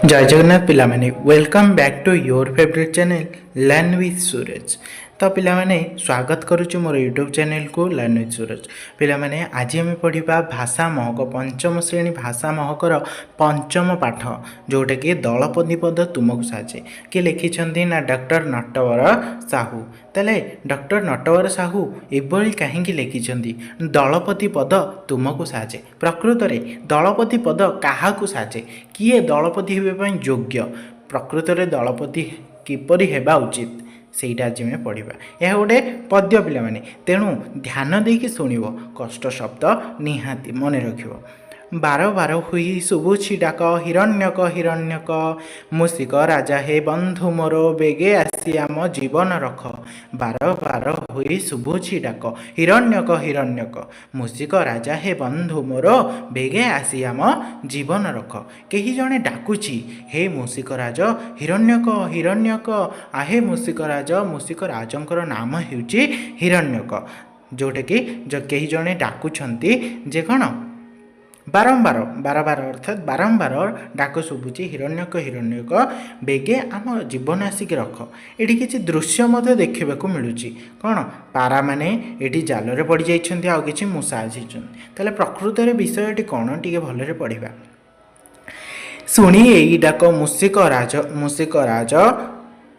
जय जगन्नाथ पिला माने welcome back to your favourite channel learn with Suraj. तो पिला माने स्वागत करुछु मोर यूट्यूब चैनल को लर्न विथ सूरज। पिला माने आज आम पढ़ा भाषा महक पंचम श्रेणी भाषा महकर पंचम पाठ जोटा कि दलपति पद तुमको साजे कि लिखिं ना डॉक्टर नटवर साहू। तेले डॉक्टर नटवर साहू एभली कहीं लिखिं दलपति पद तुमको साजे। प्रकृत में दलपति पद क्या साजे, किए दलपति होगा योग्य, प्रकृत में दलपति किपरि हेबा उचित ସେଇଟା ଆଜି ଆମେ ପଢ଼ିବା। ଏହା ଗୋଟେ ପଦ୍ୟ ପିଲାମାନେ, ତେଣୁ ଧ୍ୟାନ ଦେଇକି ଶୁଣିବ, କଷ୍ଟ ଶବ୍ଦ ନିହାତି ମନେ ରଖିବ। ବାର ବାର ହୋଇ ଶୁଭୁଛି ଡାକ ହିରଣ୍ୟକ ହିରଣ୍ୟକ, ମୂଷିକ ରାଜା ହେ ବନ୍ଧୁ ମୋର ବେଗେ ଆସି ଆମ ଜୀବନ ରଖ। ବାର ବାର ହୋଇ ଶୁଭୁଛି ଡାକ ହିରଣ୍ୟକ ହିରଣ୍ୟକ, ମୂଷିକ ରାଜା ହେ ବନ୍ଧୁ ମୋର ବେଗେ ଆସି ଆମ ଜୀବନ ରଖ। କେହି ଜଣେ ଡାକୁଛି ହେ ମୂଷିକ ରାଜ ହିରଣ୍ୟକ ହିରଣ୍ୟକ, ଆହେ ମୂଷିକ ରାଜ। ମୂଷିକ ରାଜଙ୍କର ନାମ ହେଉଛି ହିରଣ୍ୟକ, ଯେଉଁଟାକି କେହି ଜଣେ ଡାକୁଛନ୍ତି ଯେ କ'ଣ ବାରମ୍ବାର ବାରବାର ଅର୍ଥାତ୍ ବାରମ୍ବାର ଡାକ ଶୁଭୁଛି ହିରଣ୍ୟକ ହିରଣ୍ୟକ, ବେଗେ ଆମ ଜୀବନ ଆସିକି ରଖ। ଏଠି କିଛି ଦୃଶ୍ୟ ମଧ୍ୟ ଦେଖିବାକୁ ମିଳୁଛି। କ'ଣ ପାରାମାନେ ଏଠି ଜାଲରେ ପଡ଼ିଯାଇଛନ୍ତି, ଆଉ କିଛି ମୂଷା ଆସିଛନ୍ତି। ତାହେଲେ ପ୍ରକୃତରେ ବିଷୟଟି କ'ଣ ଟିକେ ଭଲରେ ପଢ଼ିବା। ଶୁଣି ଏଇ ଡାକ ମୂଷିକ ରାଜ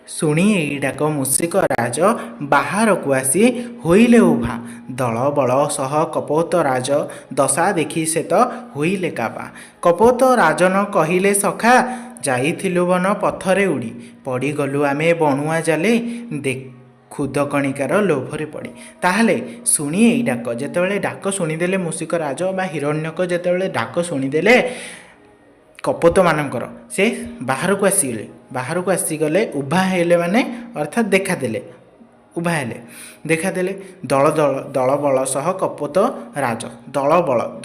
ଶୁଣି ଏଇ ଡାକ ମୂଷିକ ରାଜ, ବାହାରକୁ ଆସି ହୋଇଲେ ଉଭା। ଦଳ ବଳ ସହ କପୋତ ରାଜ, ଦଶା ଦେଖି ସେ ତ ହୋଇଲେ କାବା। କପୋତ ରାଜନ କହିଲେ ସଖା, ଯାଇଥିଲୁ ବନ ପଥରେ ଉଡ଼ି, ପଡ଼ିଗଲୁ ଆମେ ବଣୁଆ ଜାଲେ ଖୁଦକଣିକାର ଲୋଭରେ ପଡ଼ି। ତାହେଲେ ଶୁଣି ଏଇ ଡାକ, ଯେତେବେଳେ ଡାକ ଶୁଣିଦେଲେ ମୂଷିକ ରାଜ ବା ହିରଣ୍ୟକ ଯେତେବେଳେ ଡାକ ଶୁଣିଦେଲେ କପୋତ ମାନଙ୍କର, ସେ ବାହାରକୁ ଆସିଗଲେ ଉଭା ହେଲେ, ମାନେ ଅର୍ଥାତ୍ ଦେଖାଦେଲେ, ଉଭା ହେଲେ ଦେଖାଦେଲେ। ଦଳ ବଳ ସହ କପୋତ ରାଜ,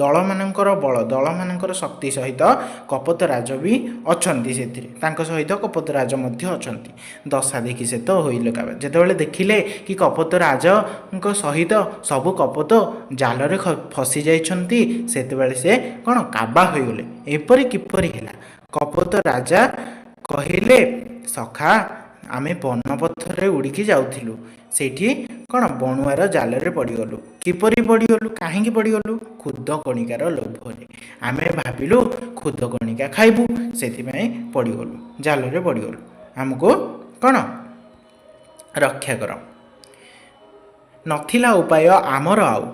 ଦଳମାନଙ୍କର ଶକ୍ତି ସହିତ କପୋତ ରାଜ ବି ଅଛନ୍ତି, ସେଥିରେ ତାଙ୍କ ସହିତ କପୋତ ରାଜ ମଧ୍ୟ ଅଛନ୍ତି। ଦଶା ଦେଖି ସେ ତ ହୋଇଲେ କାବା, ଯେତେବେଳେ ଦେଖିଲେ କି କପୋତ ରାଜଙ୍କ ସହିତ ସବୁ କପୋତ ଜାଲରେ ଫସି ଯାଇଛନ୍ତି, ସେତେବେଳେ ସେ କ'ଣ କାବା ହୋଇଗଲେ। ଏପରି କିପରି ହେଲା? କପୋତ ରାଜା କହିଲେ ସଖା, ଆମେ ବନପଥରେ ଉଡ଼ିକି ଯାଉଥିଲୁ, ସେଇଠି କ'ଣ ବଣୁଆର ଜାଲରେ ପଡ଼ିଗଲୁ। କିପରି ପଡ଼ିଗଲୁ, କାହିଁକି ପଡ଼ିଗଲୁ? ଖୁଦକଣିକାର ଲୋଭରେ। ଆମେ ଭାବିଲୁ ଖୁଦକଣିକା ଖାଇବୁ, ସେଥିପାଇଁ ପଡ଼ିଗଲୁ, ଜାଲରେ ପଡ଼ିଗଲୁ। ଆମକୁ କ'ଣ ରକ୍ଷା କର। ନଥିଲା ଉପାୟ ଆମର ଆଉ,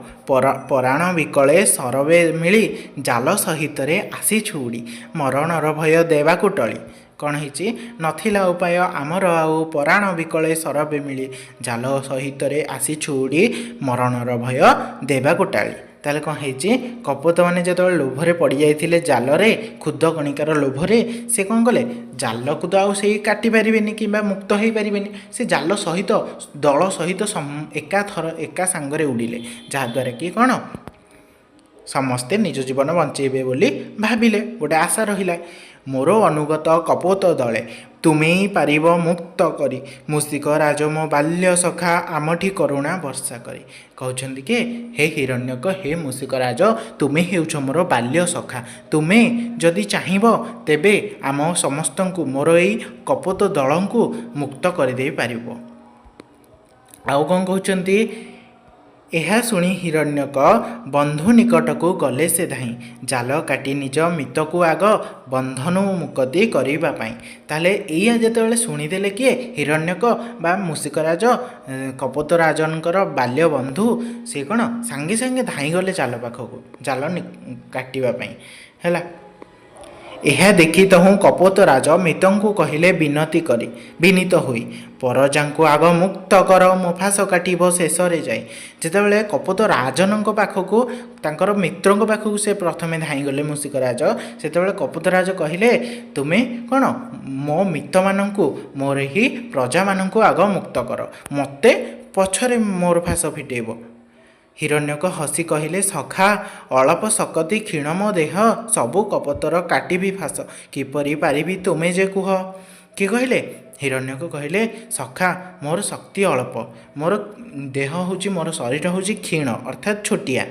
ପରାଣ ବିକଳେ ସରବେ ମିଳି, ଜାଲ ସହିତରେ ଆସିଛୁ ଉଡ଼ି, ମରଣର ଭୟ ଦେବାକୁ ଟଳି। କ'ଣ ହେଇଛି? ନଥିଲା ଉପାୟ ଆମର ଆଉ, ପରାଣ ବିକଳେ ସରବେ ମିଳି, ଜାଲ ସହିତରେ ଆସିଛୁ ଉଡ଼ି, ମରଣର ଭୟ ଦେବାକୁ ଟାଳି। ତାହେଲେ କ'ଣ ହେଇଛି? କପୋତମାନେ ଯେତେବେଳେ ଲୋଭରେ ପଡ଼ିଯାଇଥିଲେ ଜାଲରେ, ଖୁଦକଣିକାର ଲୋଭରେ, ସେ କ'ଣ କଲେ? ଜାଲକୁ ତ ଆଉ ସେଇ କାଟି ପାରିବେନି କିମ୍ବା ମୁକ୍ତ ହୋଇପାରିବେନି, ସେ ଜାଲ ସହିତ ଦଳ ସହିତ ଏକା ସାଙ୍ଗରେ ଉଡ଼ିଲେ, ଯାହାଦ୍ୱାରା କି କ'ଣ ସମସ୍ତେ ନିଜ ଜୀବନ ବଞ୍ଚେଇବେ ବୋଲି ଭାବିଲେ, ଗୋଟେ ଆଶା ରହିଲା। ମୋର ଅନୁଗତ କପୋତ ଦଳେ, ତୁମେ ପାରିବ ମୁକ୍ତ କରି, ମୂଷିକ ରାଜ ମୋ ବାଲ୍ୟ ସଖା, ଆମଠି କରୁଣା ବର୍ଷା କରି। କହୁଛନ୍ତି କି ହେ ହିରଣ୍ୟକ, ହେ ମୂଷିକ ରାଜ, ତୁମେ ହେଉଛ ମୋର ବାଲ୍ୟ ସଖା, ତୁମେ ଯଦି ଚାହିଁବ ତେବେ ଆମ ସମସ୍ତଙ୍କୁ, ମୋର ଏଇ କପୋତ ଦଳଙ୍କୁ ମୁକ୍ତ କରିଦେଇ ପାରିବ। ଆଉ କ'ଣ କହୁଛନ୍ତି? ଏହା ଶୁଣି ହିରଣ୍ୟକ ବନ୍ଧୁ ନିକଟକୁ ଗଲେ ସେ ଧାଇଁ, ଜାଲ କାଟି ନିଜ ମିତକୁ ଆଗ, ବନ୍ଧନୁ ମୁକ୍ତି କରିବା ପାଇଁ। ତାହେଲେ ଏଇଆ ଯେତେବେଳେ ଶୁଣିଦେଲେ କିଏ? ହିରଣ୍ୟକ ବା ମୂଷିକରାଜ, କପୋତ ରାଜଙ୍କର ବାଲ୍ୟ ବନ୍ଧୁ, ସେ କ'ଣ ସାଙ୍ଗେ ସାଙ୍ଗେ ଧାଇଁଗଲେ ଜାଲ ପାଖକୁ, ଜାଲ କାଟିବା ପାଇଁ ହେଲା। ଏହା ଦେଖି ତହୁଁ କପୋତ ରାଜ ମିତଙ୍କୁ କହିଲେ ବିନୀତ ହୋଇ, ପରଜାଙ୍କୁ ଆଗ ମୁକ୍ତ କର, ମୋ ଫାଶ କାଟିବ ଶେଷରେ ଯାଇ। ଯେତେବେଳେ କପୋତ ରାଜନଙ୍କ ପାଖକୁ, ତାଙ୍କର ମିତ୍ରଙ୍କ ପାଖକୁ ସେ ପ୍ରଥମେ ଧାଇଁଗଲେ ମୂଷିକ ରାଜ, ସେତେବେଳେ କପୋତ ରାଜ କହିଲେ ତୁମେ କ'ଣ ମୋ ମିତମାନଙ୍କୁ, ମୋର ଏହି ପ୍ରଜାମାନଙ୍କୁ ଆଗ ମୁକ୍ତ କର, ମୋତେ ପଛରେ ମୋର ଫାଶ ଫିଟେଇବ। ହିରଣ୍ୟକ ହସି କହିଲେ ସଖା, ଅଳପ ଶକତି କ୍ଷୀଣ ମୋ ଦେହ, ସବୁ କପୋତର କାଟିବି ଫାଶ, କିପରି ପାରିବି ତୁମେ ଯେ କୁହ। କିଏ କହିଲେ? ହିରଣ୍ୟକ କହିଲେ ସଖା, ମୋର ଶକ୍ତି ଅଳପ, ମୋର ଦେହ ହେଉଛି, ମୋର ଶରୀର ହେଉଛି କ୍ଷୀଣ ଅର୍ଥାତ୍ ଛୋଟିଆ,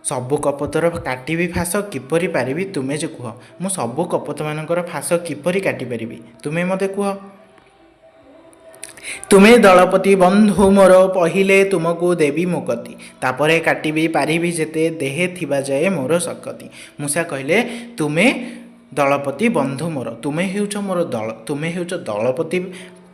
सबु कपतर काटिबी फास किपरि पारिबी तुमे जे कुह। मु सबु कपत मानकर फास किपरि काटि पारिबी तुमे मते कुह। तुमे दलपति बंधु मोर पहिले तुमको देवी मुकति तापरे काटिबी पारिबी जेते देहे थिबा जाए मोर सकति। मूसा कहले तुमे दलपति बंधु मोर तुमे हेउछ मोर दल तुमे हेउछ दलपति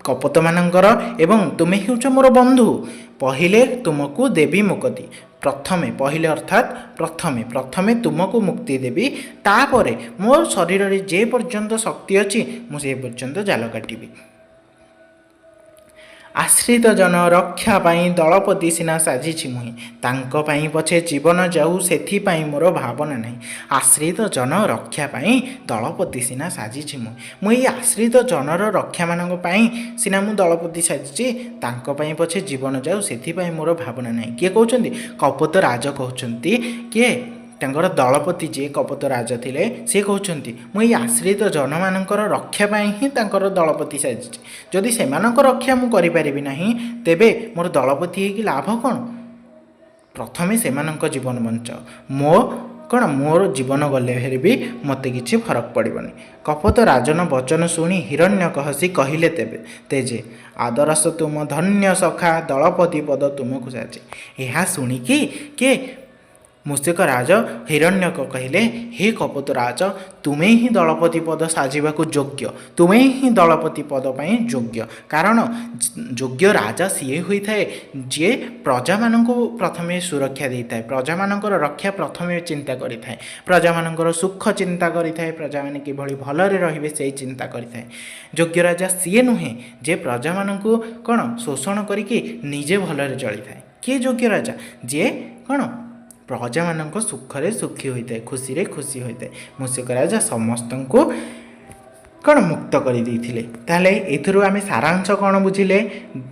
कपत मानकर एवं तुमे हेउछ मोर बंधु पहिले तुमको देवी मुकति प्रथमे पहिले अर्थात प्रथमे प्रथमे तुमको मुक्ति देवी तापरे मोर शरीर रे जे पर्यंत शक्ति अछि मु से पर्यंत जाल काटिबी। आश्रित जन रक्षा पाई दलपति सिना साजिछि मुहि तांको पाई पछे जीवन जाऊ सेथिपाई मोर भावना नहीं। आश्रित जन रक्षा पाई दलपति सिना साजिछि मुहि आश्रित जनर रक्षा मानक पाई सिना मु दलपति साजिछि तांको पाई पछे जीवन जाऊ सेथिपाई मोर भावना नहीं। किए कहउछन्ति कपत राज कहउछन्ति किए तांकर दलपति जे कपत राजा थिले से कहउछन्ति मु आश्रित जन मानकर रक्षा पाई ही तांकर दलपति साजिछि जदि सेमानकर रक्षा मु करि पारिबि नाही तेबे मोर दलपति हेकि लाभ कोन। प्रथमे सेमानक जीवन बंचाओ मो कौन मोर जीवन गले हेरी भी मत किसी फरक पड़ोनी। कपत राजन वचन शुणी हिरण्यक हसी कहले तेजे आदरस तुम धन्य सखा दलपति पद तुमको साजे। यह शुणिकी के मूषिक राज हिरण्यक कहले हे कपत राज तुमे ही दलपति पद साजिबा योग्य तुमे ही दलपति पद पाई योग्य कारण योग्य राजा सीए होई थाए जे प्रजा मानक प्रथमे सुरक्षा देई थाए प्रजा मानकर रक्षा प्रथमे चिंता करि थाए प्रजा मानकर सुख चिंता करि थाए प्रजा माने किभଳି भलरे रहिबे सेही चिंता करि थाए। योग्य राजा सीए नुहे जे प्रजा मानक कोन शोषण करिके निजे भलरे चली थाए। के योग्य राजा जे कोन प्रजा मानक सुखरे सुखी होता है खुशी रे खुशी होता है। मूषिक राजा समस्त को कौन मुक्त कर आम सारांश कौन बुझिले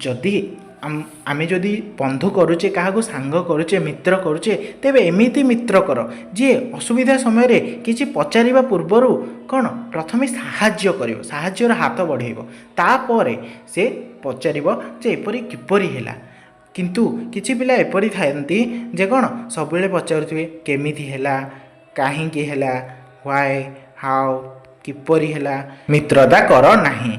जदि आम जदि बंधु करुचे क्या सांग करुचे मित्र करुचे तेबे एमिति मित्र कर जी असुविधा समय रे किछि पचारिबा पूर्वर कौन प्रथमे साहाय्य करिवो साहाय्यर हाथ बढ़ेइबो तापरे से पचारिबो जे एपरि किपरि हैला। किंतु किछि पिला एपरि थायंती जे कौन सब पचारुथिबे केमिति हैला काहींकी हैला व्हाई हाउ किपरि हैला मित्रता कर नाही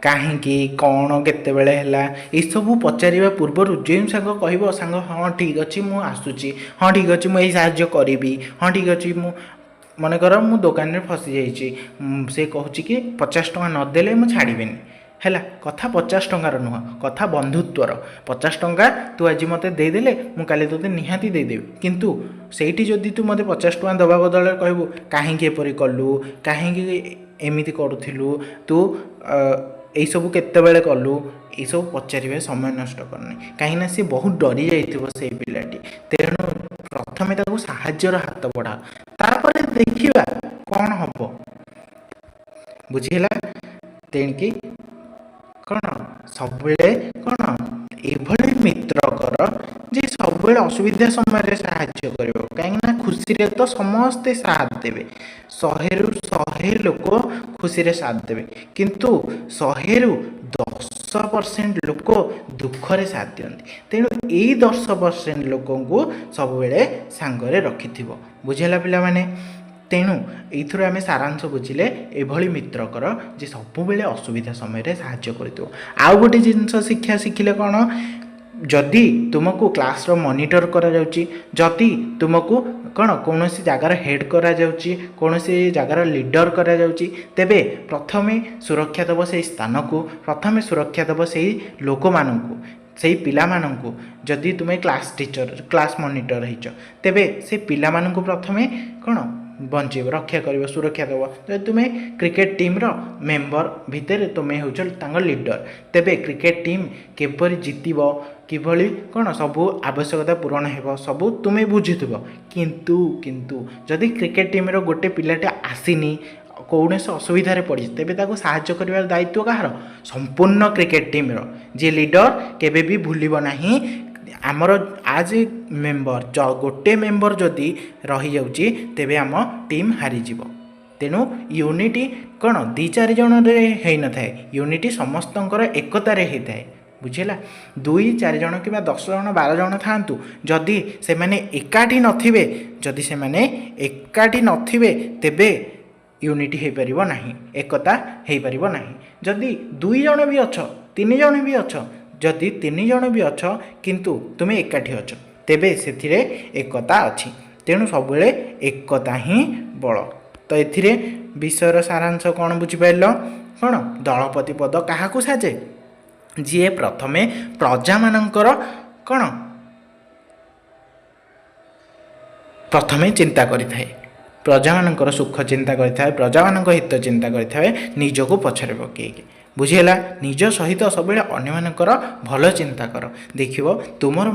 काहींकी कौन केतेबेले हैला ए सब पचारिबा पूर्वर जे सांग कहबो सांग हाँ ठीक अछि मु आसुची हाँ ठीक अछि मु एई साहाय्य करिबी हाँ ठीक अछि मु मनकर मु दुकान रे फसी जाइछि से कहूछि कि 50 टका न देले मु छाड़ीबेनी हैला कथा 50 टंकार नुह कथा बंधुत्वर 50 टंका तू आज मते देदेले मु काले तोते निहाती देदेबी किंतु सेठी जदि तू मते 50 टका दबा बदल कहबू काहींकी एपरि कलु काहींकी एमिति करूथिलु तू एई सब केतेबेले कलु एई सब पचारिबे समय नष्ट करनी काहीना से बहुत डरी जाइथिबो से पिलाटी तेणु प्रथमे ताको साहाय्यर हाथ बढ़ा तारपरे देखिबा कोन हबो बुझिला। तेणुकी कौन सब कौन ये मित्र कर जे सब असुविधा समय साहाय्य कर कहीं खुशी रे तो समस्ते साथ देवे 100 लोक खुशी रे साथ देवे किंतु 100% लोक दुख रे साथ दियंती तेणु यही 10% लोक को सब सांगरे रखि बुझेला पिला माने। तेणु ये आम सारांश बुझिले एभली मित्र कर जे सब असुविधा समय साहाय्य कर आउ गोटे जिनस शिक्षा शिखिले कौन जदि तुमको क्लास रो मॉनिटर करा जाउची जदि तुमको कौन कौन सी जगार हेड करा जाउची कौन सी जगार लीडर करा जाउची तेबे प्रथमे सुरक्षा देव से स्थान को प्रथमे सुरक्षा देव से लोक मानू से पिला मानू जदि तुम्हें क्लास टीचर क्लास मॉनिटर होइछ तेबे से पिला मानू प्रथमे कौन बंचेब रक्षा कर सुरक्षा देव जब तुम्हें क्रिकेट टीम रो मेंबर भितर तुम्हें हो लीडर तेबे क्रिकेट टीम केपरि जीतब किभली कौन सबू आवश्यकता पूरण हो सबू तुम्हें बुझुव किंतु किंतु जदि क्रिकेट टीम रो गोटे पिलाटे आसीनी कौन से असुविधा पड़ी तेबे ताको साहाय्य कर दायित्व कहार संपूर्ण क्रिकेट टीम रो जे लीडर केबे भी भूलिब नाही आमर आज मेंबर गोटे मेंबर जदि रही जाउची तेबे आम टीम हारी जीवो। तेणु यूनिटी कौन 2-4 जन रे हेई न थाए यूनिटी समस्तंकर एकतारे हेई थाए बुझेगा 2-4 जन कि 10 जन 12 जन था जदि से माने एकाठी नथिबे जदि से माने एकाठी नथिबे तेबे यूनिटी हो पार ना एकता हो पार ना जदि 2 जन भी अछ 3 जन भी अछ जदि 3 जन भी अछ किंतु तुम्हें एकाठी अछ तेबे से एकता अच्छी तेणु सब एकता ही बल। तो ये विषयर सारांश कौन बुझिपार कौन दलपति पद क्या साजे जी प्रथमे प्रजा मानकर कौन प्रथमे चिंता करिथाए प्रजा मानकर सुख चिंता करिथाए प्रजा मान हित चिंता करिथाए निजको पछरे पकईकि बुझीगला निज सहित सब अन्य मानकर भल चिंता कर देखिबो तुमर